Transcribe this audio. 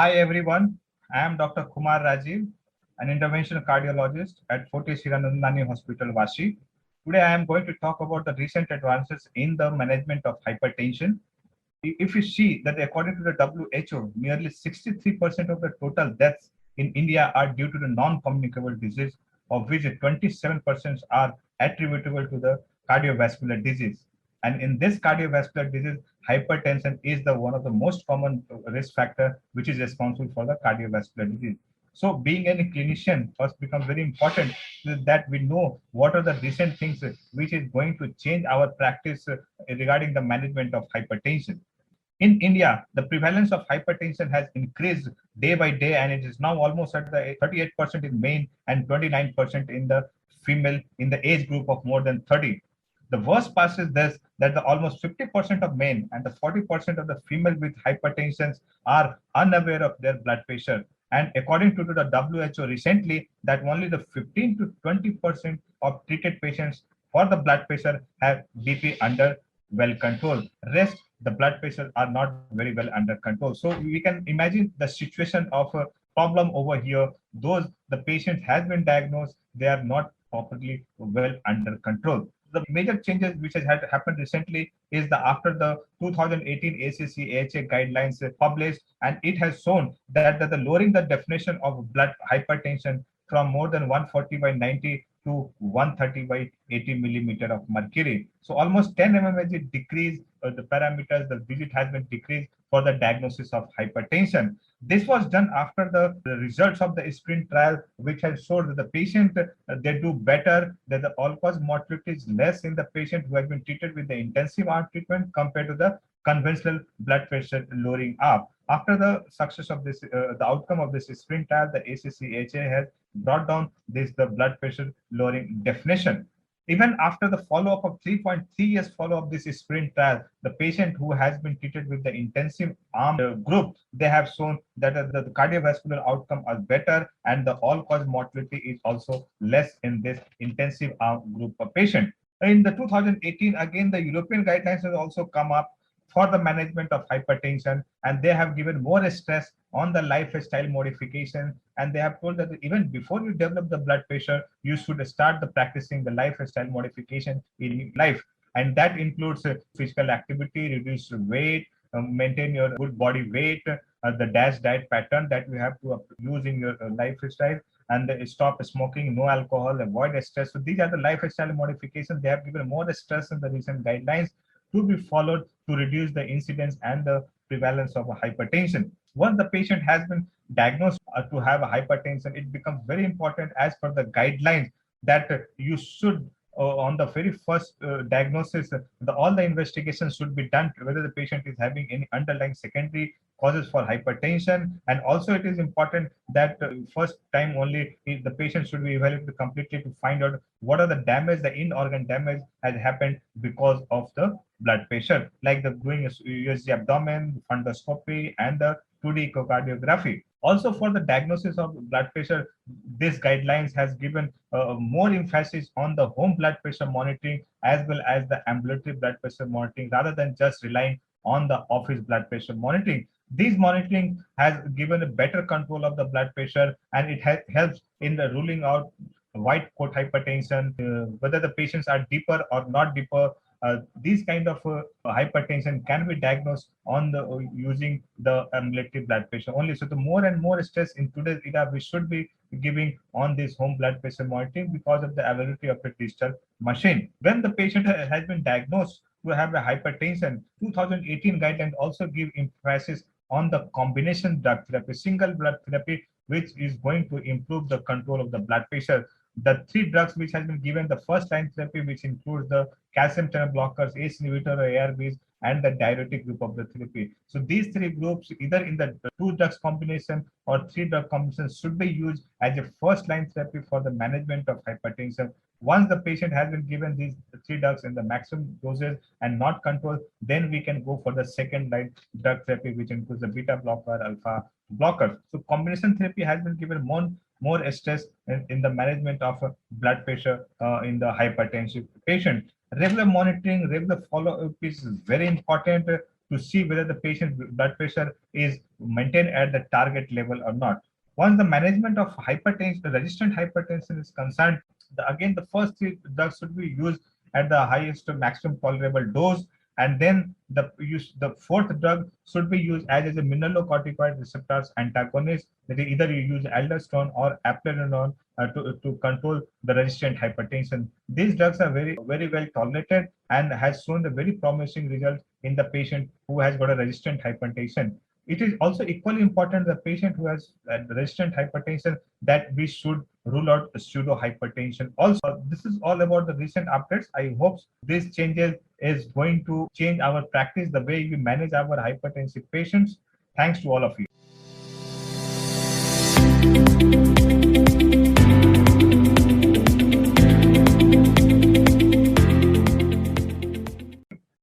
Hi everyone, I am Dr. Kumar Rajeev, an interventional cardiologist at Fortis Hiranandani Hospital, Vashi. Today I am going to talk about the recent advances in the management of hypertension. If you see that according to the WHO, nearly 63% of the total deaths in India are due to the non-communicable disease, of which 27% are attributable to the cardiovascular disease. And in this cardiovascular disease, hypertension is the one of the most common risk factor which is responsible for the cardiovascular disease. So being a clinician first becomes very important that we know what are the recent things which is going to change our practice regarding the management of hypertension. In India, the prevalence of hypertension has increased day by day, and it is now almost at the 38% in men and 29% in the female in the age group of more than 30. The worst part is this that the almost 50% of men and the 40% of the female with hypertension are unaware of their blood pressure. And according to the WHO recently, that only the 15 to 20% of treated patients for the blood pressure have BP under well controlled. Rest the blood pressure are not very well under control. So we can imagine the situation of a problem over here. Those the patient has been diagnosed, they are not properly well under control. The major changes which has happened recently is the after the 2018 ACC-AHA guidelines published, and it has shown that the lowering the definition of blood hypertension from more than 140 by 90 to 130 by 80 millimeter of mercury. So almost 10 mmHg decrease the parameters, the digit has been decreased for the diagnosis of hypertension. This was done after the results of the sprint trial, which has showed that the patient, they do better, that the all-cause mortality is less in the patient who has been treated with the intensive arm treatment compared to the conventional blood pressure lowering up. After the success of this, the outcome of this sprint trial, the ACC-AHA has brought down the blood pressure lowering definition. Even after the follow-up of 3.3 years follow-up this sprint trial, the patient who has been treated with the intensive arm group, they have shown that the cardiovascular outcome are better and the all-cause mortality is also less in this intensive arm group of patient. In the 2018, again, the European guidelines has also come up for the management of hypertension, and they have given more stress on the lifestyle modification, and they have told that even before you develop the blood pressure, you should start the practicing the lifestyle modification in life, and that includes physical activity, reduce weight, maintain your good body weight, the DASH diet pattern that you have to use in your lifestyle, and stop smoking, no alcohol, avoid stress. So these are the lifestyle modifications. They have given more stress in the recent guidelines to be followed to reduce the incidence and the prevalence of hypertension. Once the patient has been diagnosed to have a hypertension, it becomes very important as per the guidelines that you should on the very first diagnosis, all the investigations should be done whether the patient is having any underlying secondary causes for hypertension. And also it is important that first time only the patient should be evaluated completely to find out what are the damage, the in-organ damage has happened because of the blood pressure, like the doing a USG abdomen, fundoscopy, and the 2D echocardiography. Also for the diagnosis of blood pressure, this guidelines has given more emphasis on the home blood pressure monitoring as well as the ambulatory blood pressure monitoring rather than just relying on the office blood pressure monitoring. This monitoring has given a better control of the blood pressure, and it helps in the ruling out white coat hypertension, whether the patients are deeper or not deeper. These kind of hypertension can be diagnosed on the using the ambulatory blood pressure only. So the more and more stress in today's era we should be giving on this home blood pressure monitoring because of the availability of a digital machine. When the patient has been diagnosed to have a hypertension, 2018 guidelines also give emphasis on the combination drug therapy, single blood therapy, which is going to improve the control of the blood pressure. The three drugs which has been given the first line therapy, which includes the calcium channel blockers, ACE inhibitor or ARBs, and the diuretic group of the therapy. So these three groups, either in the two drugs combination or three drug combination, should be used as a first line therapy for the management of hypertension. Once the patient has been given these three drugs in the maximum doses and not controlled, then we can go for the second line drug therapy, which includes the beta blocker, alpha blocker. So combination therapy has been given more stress in the management of blood pressure in the hypertensive patient. Regular monitoring, regular follow-up is very important to to see whether the patient's blood pressure is maintained at the target level or not. Once the management of hypertension, the resistant hypertension is concerned, again the first three drugs should be used at the highest maximum tolerable dose, and then the fourth drug should be used as a mineralocorticoid receptors antagonist. That is, either you use aldosterone or eplerenone to control the resistant hypertension. These drugs are very well tolerated and has shown the very promising result in the patient who has got a resistant hypertension. It is also equally important the patient who has resistant hypertension that we should rule out pseudo hypertension. Also, this is all about the recent updates. I hope these changes is going to change our practice, the way we manage our hypertensive patients. Thanks to all of you.